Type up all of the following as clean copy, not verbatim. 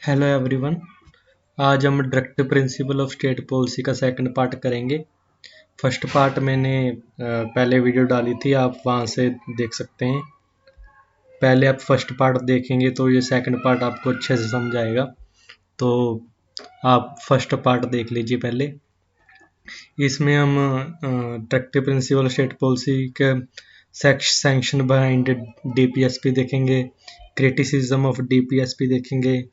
Hello everyone. आज हम directive principle of state policy का सेकंड पार्ट करेंगे। फर्स्ट पार्ट मैंने पहले वीडियो डाली थी, आप वहाँ से देख सकते हैं। पहले आप फर्स्ट पार्ट देखेंगे तो ये सेकंड पार्ट आपको अच्छे से समझ आएगा। तो आप फर्स्ट पार्ट देख लीजिए पहले। इसमें हम directive principle of state policy के सैंक्शन बिहाइंड डीपीएसपी देखेंगे, क्रिटिसिज्म ऑफ डीपीएसपी देखेंगे,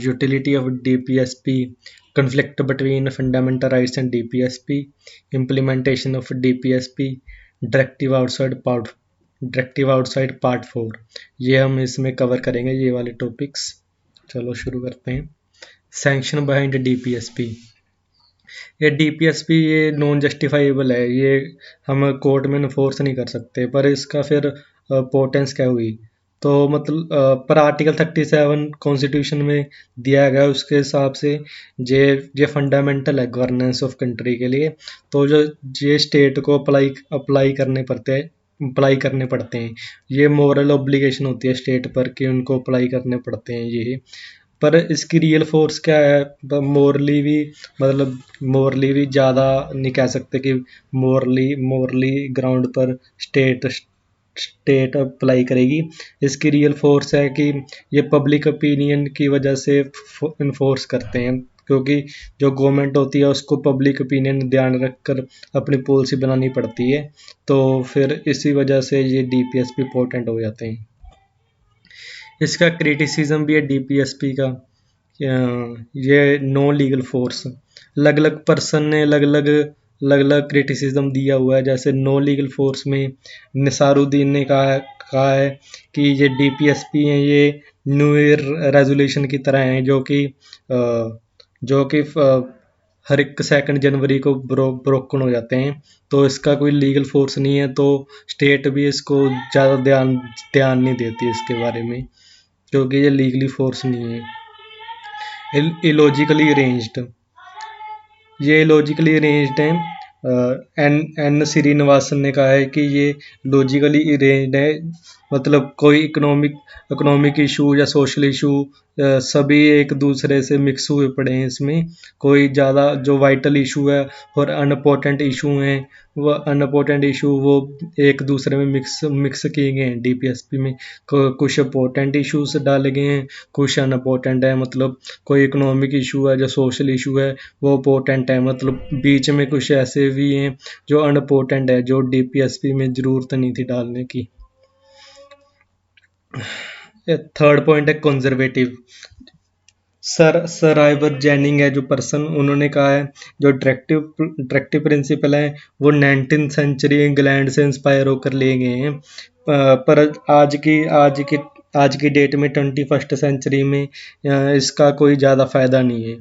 utility of DPSP, conflict between fundamental rights and DPSP, implementation of DPSP, directive outside part 4। ये हम इसमें कवर करेंगे, ये वाले टॉपिक्स। चलो शुरू करते हैं। Sanction behind DPSP. ये डीपीएसपी ये नॉन जस्टिफाइबल है, ये हम कोर्ट में इन्फोर्स नहीं कर सकते। पर इसका फिर पोर्टेंस क्या हुई? तो मतलब पर आर्टिकल 37 कॉन्स्टिट्यूशन में दिया गया, उसके हिसाब से ये फंडामेंटल है गवर्नेंस ऑफ कंट्री के लिए। तो जो ये स्टेट को अप्लाई करने पड़ते हैं। ये मोरल ऑब्लिगेशन होती है स्टेट पर कि उनको अप्लाई करने पड़ते हैं ये। पर इसकी रियल फोर्स क्या है? मोरली भी ज़्यादा नहीं कह सकते कि मोरली ग्राउंड पर स्टेट अप्लाई करेगी। इसकी रियल फोर्स है कि ये पब्लिक ओपिनियन की वजह से इन्फोर्स करते हैं, क्योंकि जो गवर्नमेंट होती है उसको पब्लिक ओपिनियन ध्यान रखकर अपनी पॉलिसी बनानी पड़ती है। तो फिर इसी वजह से ये डीपीएसपी इंपॉर्टेंट हो जाते हैं। इसका क्रिटिसिज्म भी है डीपीएसपी का। ये नो लीगल फोर्स, अलग अलग पर्सन ने अलग अलग क्रिटिसिज्म दिया हुआ है। जैसे नो लीगल फोर्स में निसारुद्दीन ने कहा है कि ये डीपीएसपी हैं, ये न्यू ईयर रेजोल्यूशन की तरह हैं, जो कि हर एक 2 जनवरी को ब्रोकन हो जाते हैं। तो इसका कोई लीगल फोर्स नहीं है, तो स्टेट भी इसको ज़्यादा ध्यान नहीं देती इसके बारे में, क्योंकि ये लीगली फोर्स नहीं है। इलॉजिकली अरेंज्ड, ये लॉजिकली अरेंज्ड है। एन श्रीनिवासन ने कहा है कि ये लॉजिकली अरेंज्ड है, मतलब कोई इकोनॉमिक इशू या सोशल इशू सभी एक दूसरे से मिक्स हुए पड़े हैं इसमें। कोई ज़्यादा जो वाइटल इशू है और अनइम्पोर्टेंट इशू हैं, वो अनइम्पोर्टेंट इशू वो एक दूसरे में मिक्स किए गए हैं डीपीएसपी में। कुछ इम्पोर्टेंट इशूज डाले गए हैं, कुछ अनइम्पोर्टेंट है। मतलब कोई इकोनॉमिक इशू है, जो सोशल इशू है वो इम्पोर्टेंट है। मतलब बीच में कुछ ऐसे भी हैं जो अनइम्पोर्टेंट है, जो डीपीएसपी में ज़रूरत नहीं थी डालने की। थर्ड पॉइंट है कंजर्वेटिव। सर आइवर जेनिंग है जो पर्सन, उन्होंने कहा है जो डायरेक्टिव प्रिंसिपल है वो 19th सेंचुरी इंग्लैंड से इंस्पायर होकर लिए गए हैं। पर आज की डेट में 21st सेंचुरी में इसका कोई ज़्यादा फायदा नहीं है।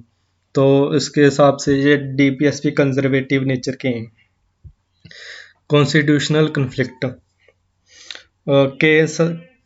तो इसके हिसाब से ये डीपीएसपी कंजर्वेटिव नेचर के हैं। कॉन्स्टिट्यूशनल कन्फ्लिक्ट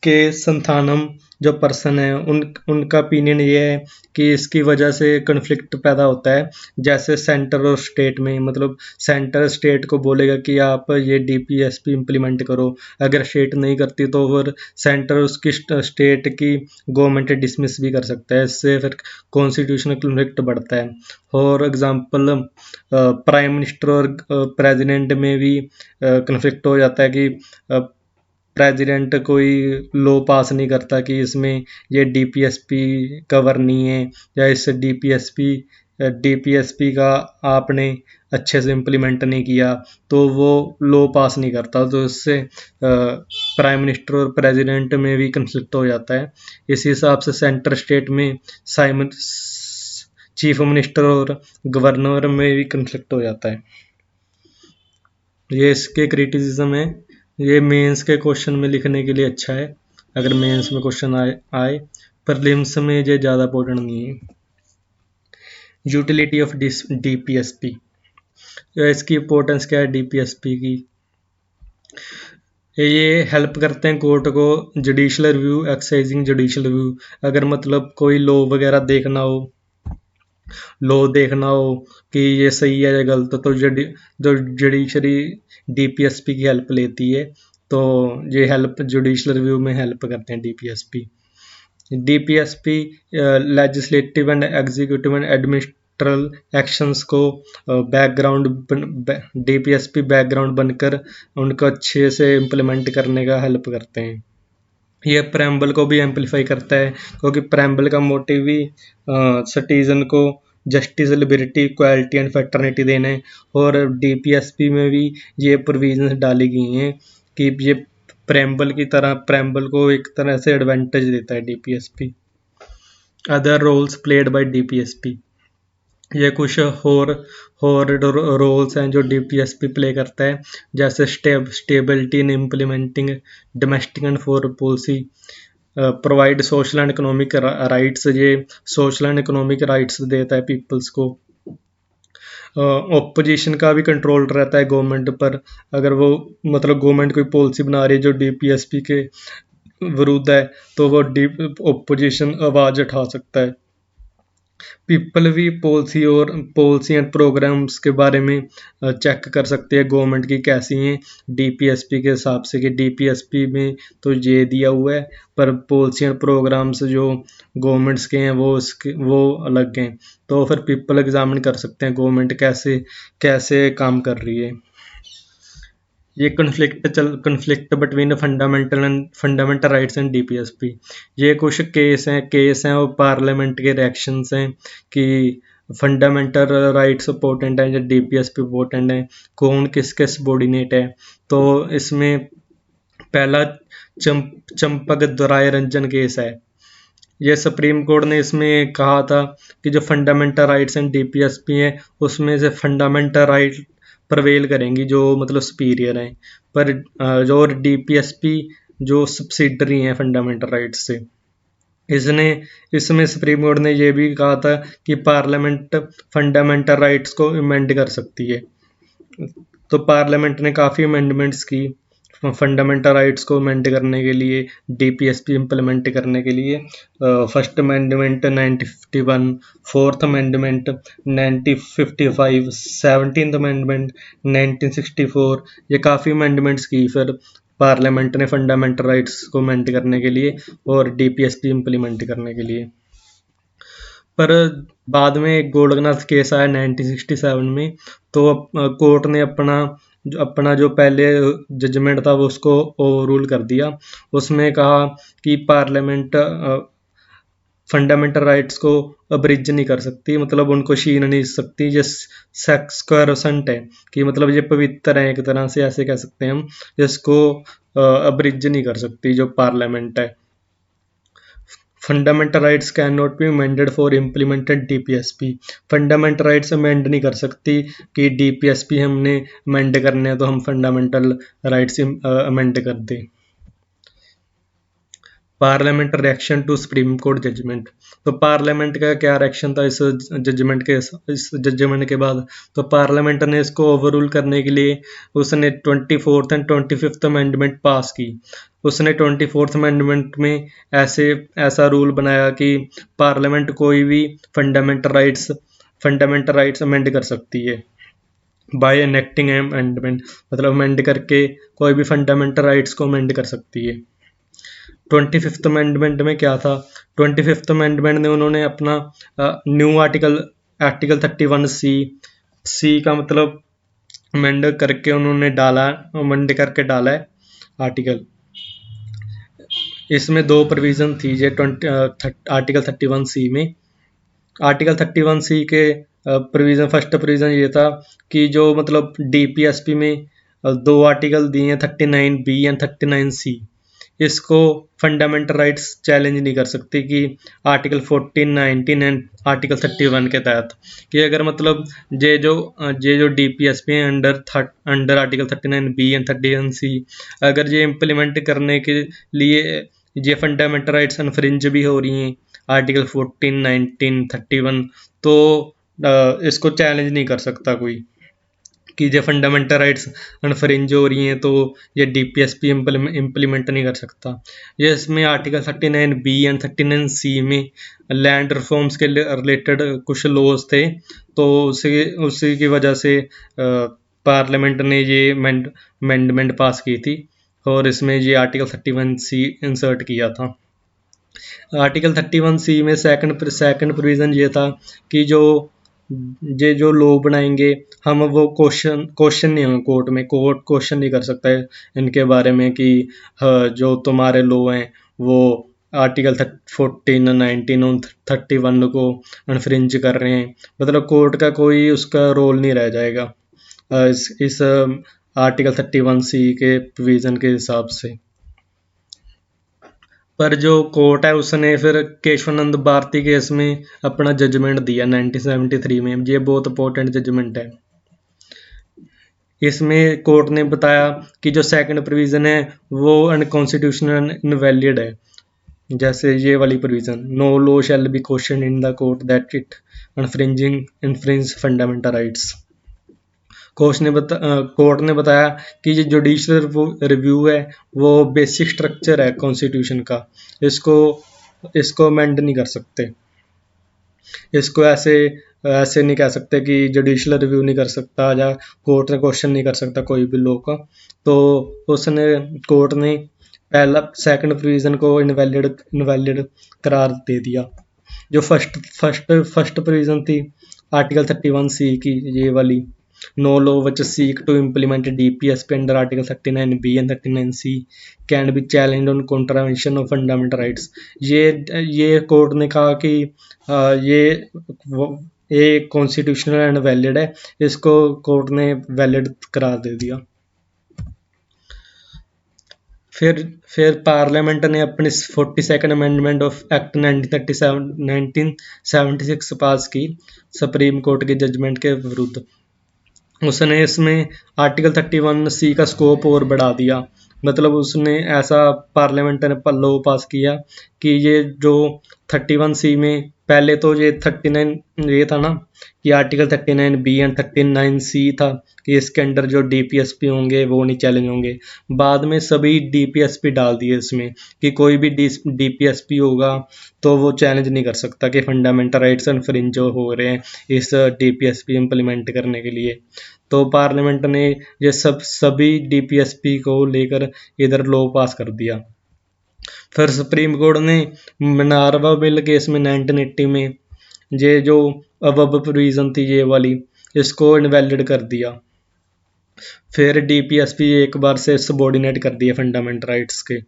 के संथानम जो पर्सन है उनका ओपिनियन ये है कि इसकी वजह से कन्फ्लिक्ट पैदा होता है। जैसे सेंटर और स्टेट में, मतलब सेंटर स्टेट को बोलेगा कि आप ये डीपीएसपी इम्प्लीमेंट करो, अगर स्टेट नहीं करती तो फिर सेंटर उसकी स्टेट की गवर्नमेंट डिसमिस भी कर सकता है। इससे फिर कॉन्स्टिट्यूशनल कन्फ्लिक्ट बढ़ता है। और एग्जांपल प्राइम मिनिस्टर और प्रेसिडेंट में भी कन्फ्लिक्ट हो जाता है कि प्रेसिडेंट कोई लॉ पास नहीं करता कि इसमें ये डीपीएसपी कवर नहीं है, या इस डीपीएसपी का आपने अच्छे से इम्प्लीमेंट नहीं किया, तो वो लॉ पास नहीं करता। तो इससे प्राइम मिनिस्टर और प्रेसिडेंट में भी कन्फ्लिक्ट हो जाता है। इसी हिसाब से सेंटर स्टेट में चीफ मिनिस्टर और गवर्नर में भी कन्फ्लिक्ट हो जाता है। ये इसके क्रिटिसिज्म है। ये मेंस के क्वेश्चन में लिखने के लिए अच्छा है, अगर मेंस में क्वेश्चन आए। प्रीलिम्स में ये ज़्यादा इंपॉर्टेंट नहीं है। यूटिलिटी ऑफ डीपीएसपी, इसकी इंपॉर्टेंस क्या है डीपीएसपी की? ये हेल्प करते हैं कोर्ट को judicial review, exercising judicial review. अगर मतलब कोई लॉ वगैरह देखना हो कि ये सही है या गलत, तो जो जुडिशरी डीपीएसपी की हेल्प लेती है। तो ये हेल्प जुडिशल रिव्यू में हेल्प करते हैं DPSP. DPSP legislative and executive and administrative actions को डीपीएसपी बैकग्राउंड बनकर उनको अच्छे से इम्प्लीमेंट करने का हेल्प करते हैं। ये प्रेम्बल को भी एम्पलीफाई करता है, क्योंकि प्रेम्बल का मोटिव भी सिटीजन को justice, liberty, equality and fraternity देने, और डीपीएसपी में भी ये प्रोविजंस डाली गई हैं कि ये प्रेम्बल की तरह, प्रेम्बल को एक तरह से एडवांटेज देता है DPSP. Other roles played by DPSP, ये कुछ और रोल्स हैं जो डीपीएसपी प्ले करता है, जैसे stability in implementing domestic and foreign policy, provide social and economic rights, ये सोशल एंड इकोनॉमिक राइट्स देता है पीपल्स को। ऑपोजिशन का भी कंट्रोल रहता है गवर्नमेंट पर, अगर वो मतलब गवर्नमेंट कोई पॉलिसी बना रही है जो डीपीएसपी के विरुद्ध है तो वो ऑपोजिशन आवाज उठा सकता है। पीपल भी पॉलिसी एंड प्रोग्राम्स के बारे में चेक कर सकते हैं गवर्नमेंट की कैसी हैं डीपीएसपी के हिसाब से, कि डीपीएसपी में तो ये दिया हुआ है पर पॉलिसी एंड प्रोग्राम्स जो गवर्नमेंट्स के हैं वो अलग हैं। तो फिर पीपल एग्जामिन कर सकते हैं गवर्नमेंट कैसे कैसे काम कर रही है। ये conflict between fundamental rights and DPSP, ये कुछ केस हैं और पार्लियामेंट के रिएक्शंस हैं कि फंडामेंटल राइट्स इंपॉर्टेंट है या डीपीएसपी इंपॉर्टेंट है, कौन किसके सबॉर्डिनेट है। तो इसमें पहला चंपक दोराय रंजन केस है। ये सुप्रीम कोर्ट ने इसमें कहा था कि जो फंडामेंटल राइट्स एंड डीपीएसपी हैं उसमें से फंडामेंटल राइट प्रवेल करेंगी जो मतलब सुपीरियर हैं, पर जो डीपीएसपी जो सब्सिडरी हैं फंडामेंटल राइट्स से। इसमें सुप्रीम कोर्ट ने यह भी कहा था कि पार्लियामेंट फंडामेंटल राइट्स को अमेंड कर सकती है। तो पार्लियामेंट ने काफ़ी अमेंडमेंट्स की फंडामेंटल राइट्स को अमेंड करने के लिए, डीपीएसपी इम्प्लीमेंट करने के लिए। First amendment 1951, fourth amendment 1955, 17th amendment 1964, ये काफ़ी अमेंडमेंट्स की फिर पार्लियामेंट ने फंडामेंटल राइट्स को अमेंड करने के लिए और डीपीएसपी इम्प्लीमेंट करने के लिए। पर बाद में एक गोलकनाथ केस आया 1967 में, तो कोर्ट ने अपना जो पहले जजमेंट था वो उसको ओवररूल कर दिया। उसमें कहा कि पार्लियामेंट फंडामेंटल राइट्स को अब्रिज नहीं कर सकती, मतलब उनको छीन नहीं सकती। ये स्क्वायरोसेंट है कि मतलब ये पवित्र है एक तरह से, ऐसे कह सकते हैं हम, इसको अब्रिज नहीं कर सकती जो पार्लियामेंट है। Fundamental rights can not be amended for implemented DPSP, fundamental rights amend नहीं कर सकती कि डीपीएसपी हमने अमेंड करने हैं तो हम फंडामेंटल राइट्स अमेंड कर दें। Parliament reaction to supreme court judgement, तो पार्लियामेंट का क्या रिएक्शन था इस जजमेंट के बाद। तो पार्लियामेंट ने इसको ओवररूल करने के लिए उसने 24th एंड 25th अमेंडमेंट पास की। उसने 24th अमेंडमेंट में ऐसा रूल बनाया कि पार्लियामेंट कोई भी फंडामेंटल राइट्स अमेंड कर सकती है बाय एनेक्टिंग अमेंडमेंट, मतलब अमेंड करके कोई भी फंडामेंटल राइट्स को अमेंड कर सकती है। 25th अमेंडमेंट में क्या था, 25th अमेंडमेंट में उन्होंने अपना न्यू आर्टिकल 31C का मतलब अमेंड करके उन्होंने अमेंड करके डाला है आर्टिकल। इसमें दो प्रोविजन थी ये आर्टिकल 31C में। आर्टिकल 31C के फर्स्ट प्रोविजन ये था कि जो मतलब डीपीएसपी में दो आर्टिकल दिए हैं 39B एंड 39C, इसको फंडामेंटल राइट्स चैलेंज नहीं कर सकती कि आर्टिकल 14, 19 एंड आर्टिकल 31 के तहत, कि अगर मतलब ये जो डीपीएसपी है under article 39B and 31C, अगर ये इम्प्लीमेंट करने के लिए ये फंडामेंटल राइट्स अनफ्रिंज भी हो रही हैं आर्टिकल 14, 19, 31, तो इसको चैलेंज नहीं कर सकता कोई कि जो फंडामेंटल राइट्स अनफ्रिंज हो रही हैं तो ये डीपीएसपी इम्प्लीमेंट नहीं कर सकता। ये इसमें आर्टिकल 39B एंड 39C में लैंड रिफॉर्म्स के रिलेटेड कुछ लॉज थे, तो उसी की वजह से पार्लियामेंट ने ये अमेंडमेंट पास की थी और इसमें ये आर्टिकल 31C इंसर्ट किया था। आर्टिकल 31C में सेकंड प्रोविज़न ये था कि जो लॉ बनाएंगे हम, वो क्वेश्चन नहीं होंगे कोर्ट में, कोर्ट क्वेश्चन नहीं कर सकता है इनके बारे में कि जो तुम्हारे लॉ हैं वो आर्टिकल 14, 19 और 31 को अनफ्रिंज कर रहे हैं। मतलब कोर्ट का कोई उसका रोल नहीं रह जाएगा इस आर्टिकल 31C के प्रोविज़न के हिसाब से। पर जो कोर्ट है उसने फिर केशवानंद भारती केस में अपना जजमेंट दिया 1973 में। ये बहुत इंपॉर्टेंट जजमेंट है। इसमें कोर्ट ने बताया कि जो सेकंड प्रोविज़न है वो अनकॉन्स्टिट्यूशनल इनवैलिड है। जैसे ये वाली provision, no law shall be question in the court that it infringe fundamental rights. Court ने बताया कि जो जुडिशल रिव्यू है वो बेसिक स्ट्रक्चर है कॉन्स्टिट्यूशन का, इसको अमेंड नहीं कर सकते। इसको ऐसे ऐसे नहीं कह सकते कि जुडिशल रिव्यू नहीं कर सकता या कोर्ट ने क्वेश्चन नहीं कर सकता कोई भी लॉ का। तो कोर्ट ने पहला सेकंड प्रोविज़न को इनवैलिड करार दे दिया। जो फर्स्ट प्रोविज़न थी आर्टिकल 31C की, ये वाली, no law which seek to implement DPSP under Article 39B and 39C can be challenged on contravention of fundamental rights। ये कोर्ट ने कहा कि ये कॉन्स्टिट्यूशनल एंड वैलिड है, इसको कोर्ट ने वैलिड करार दे दिया। फिर पार्लियामेंट ने अपनी 42nd अमेंडमेंट ऑफ एक्ट 1976 पास की सुप्रीम कोर्ट के जजमेंट के विरुद्ध। उसने इसमें आर्टिकल 31C का स्कोप और बढ़ा दिया। मतलब उसने ऐसा पार्लियामेंट ने लॉ पास किया कि ये जो 31C में, पहले तो ये 39 ये था ना कि आर्टिकल 39B एंड 39C था कि इसके अंडर जो DPSP होंगे वो नहीं चैलेंज होंगे। बाद में सभी DPSP डाल दिए इसमें कि कोई भी DPSP होगा तो वो चैलेंज नहीं कर सकता कि फंडामेंटल राइट्स इन्फ्रिंज हो रहे हैं इस DPSP इम्प्लीमेंट करने के लिए। तो पार्लियामेंट ने ये सभी DPSP को लेकर इधर लॉ पास कर दिया। फिर सुप्रीम कोर्ट ने मिनर्वा बिल केस में 1980 में ये जो अब प्रोविज़न थी ये वाली, इसको इनवैलिड कर दिया। फिर DPSP एक बार से सबॉर्डिनेट कर दिया फंडामेंटल राइट्स के।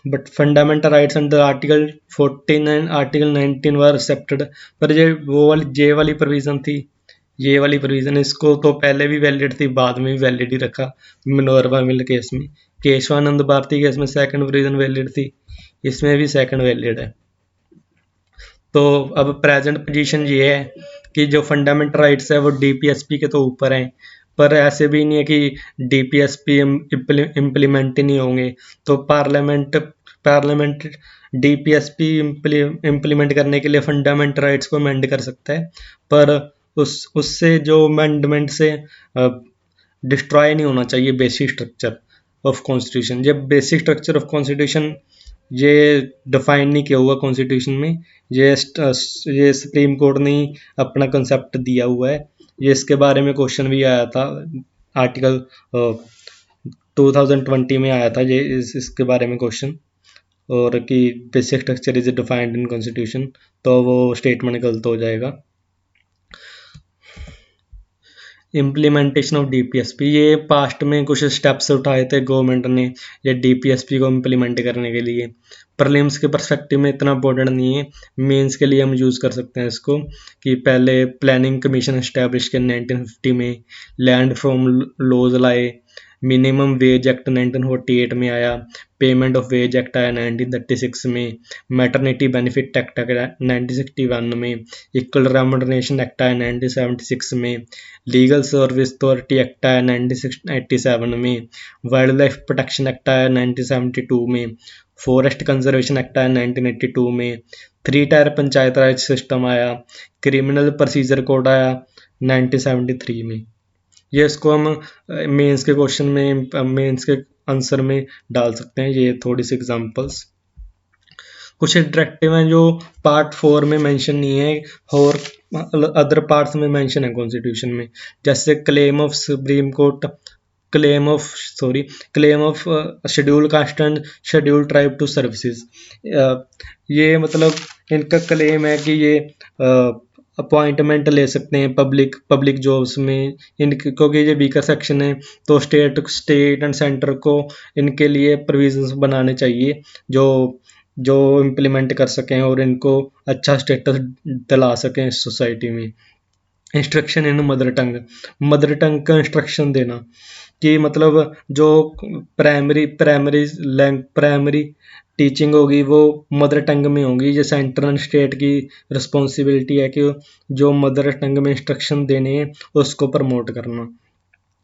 But fundamental rights under article 14 and article 19 were accepted. पर ये वाली प्रोविज़न थी, ये वाली प्रोविज़न, इसको तो पहले भी वैलिड थी, बाद में भी वैलिड ही रखा। मिनर्वा मिल केस में, केशवानंद भारती केस में सेकंड प्रोविज़न वैलिड थी, इसमें भी सेकंड वैलिड है। तो अब प्रेजेंट पोजीशन ये है कि जो फंडामेंटल राइट्स है वो DPSP के तो ऊपर हैं, पर ऐसे भी नहीं है कि DPSP इम्प्लीमेंट ही नहीं होंगे। तो पार्लियामेंट DPSP इम्प्लीमेंट करने के लिए फंडामेंटल राइट्स को अमेंड कर सकता है, पर उससे जो अमेंडमेंट से डिस्ट्रॉय नहीं होना चाहिए बेसिक स्ट्रक्चर ऑफ कॉन्स्टिट्यूशन। जब बेसिक स्ट्रक्चर ऑफ कॉन्स्टिट्यूशन ये डिफाइन नहीं किया हुआ कॉन्स्टिट्यूशन में, ये सुप्रीम कोर्ट ने अपना कंसेप्ट दिया हुआ है। ये इसके बारे में क्वेश्चन भी आया था, आर्टिकल 2020 में आया था ये इसके बारे में क्वेश्चन, और कि basic structure is defined in constitution, तो वो स्टेटमेंट गलत हो जाएगा। इम्प्लीमेंटेशन ऑफ DPSP, ये पास्ट में कुछ स्टेप्स उठाए थे गवर्नमेंट ने ये DPSP को इम्प्लीमेंट करने के लिए। प्रीलिम्स के पर्सपेक्टिव में इतना इंपॉर्टेंट नहीं है, मेंस के लिए हम यूज़ कर सकते हैं इसको। कि पहले प्लानिंग कमीशन इस्टेब्लिश किया 1950 में, लैंड फ्रॉम लॉज लाए, मिनिमम वेज एक्ट 1948 में आया, पेमेंट ऑफ वेज एक्ट आया 1936 में, मैटरनिटी बेनिफिट एक्ट आया 1961 में, इक्वल रेम्युनरेशन एक्ट आया 1976 में, लीगल सर्विस अथॉरिटी एक्ट आया 1987 में, वाइल्ड लाइफ प्रोटेक्शन एक्ट आया 1972 में, फॉरेस्ट कंजर्वेशन एक्ट आया 1982 में, 3 टायर पंचायत राज सिस्टम आया, क्रिमिनल प्रोसीजर कोड आया 1973 में। ये इसको हम मेंस के क्वेश्चन में, मेंस के आंसर में डाल सकते हैं, ये थोड़ी सी एग्जांपल्स। कुछ डायरेक्टिव हैं जो पार्ट 4 में मेंशन नहीं है और अदर पार्ट्स में मेंशन है कॉन्स्टिट्यूशन में, जैसे claim of supreme court claim of schedule caste and schedule tribe to services. ये मतलब इनका क्लेम है कि ये अपॉइंटमेंट ले सकते हैं पब्लिक जॉब्स में इनके, क्योंकि ये वीकर सेक्शन है, तो स्टेट एंड सेंटर को इनके लिए प्रोविजंस बनाने चाहिए जो जो इम्प्लीमेंट कर सकें और इनको अच्छा स्टेटस दिला सकें इस सोसाइटी में। इंस्ट्रक्शन इन मदर टंग का इंस्ट्रक्शन देना कि मतलब जो प्राइमरी टीचिंग होगी वो मदर टंग में होगी। ये सेंटर एंड स्टेट की रिस्पॉन्सिबिलिटी है कि जो मदर टंग में इंस्ट्रक्शन देने हैं उसको प्रमोट करना।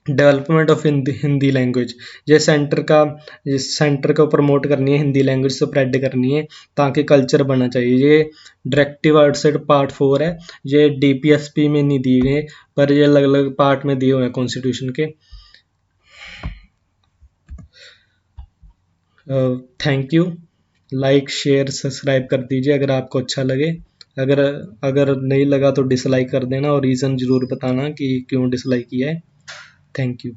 डेवलपमेंट ऑफ हिंदी लैंग्वेज, ये सेंटर को प्रमोट करनी है, हिंदी लैंग्वेज स्प्रेड करनी है ताकि कल्चर बनना चाहिए। ये डायरेक्टिव आउटसाइड पार्ट 4 है, ये डीपीएसपी में नहीं दिए गए पर ये अलग अलग पार्ट में दिए हुए हैं कॉन्स्टिट्यूशन के। Thank you. Like share subscribe कर दीजिए अगर आपको अच्छा लगे। अगर अगर नहीं लगा तो डिसलाइक कर देना और रीज़न ज़रूर बताना कि क्यों डिसलाइक किया है। Thank you.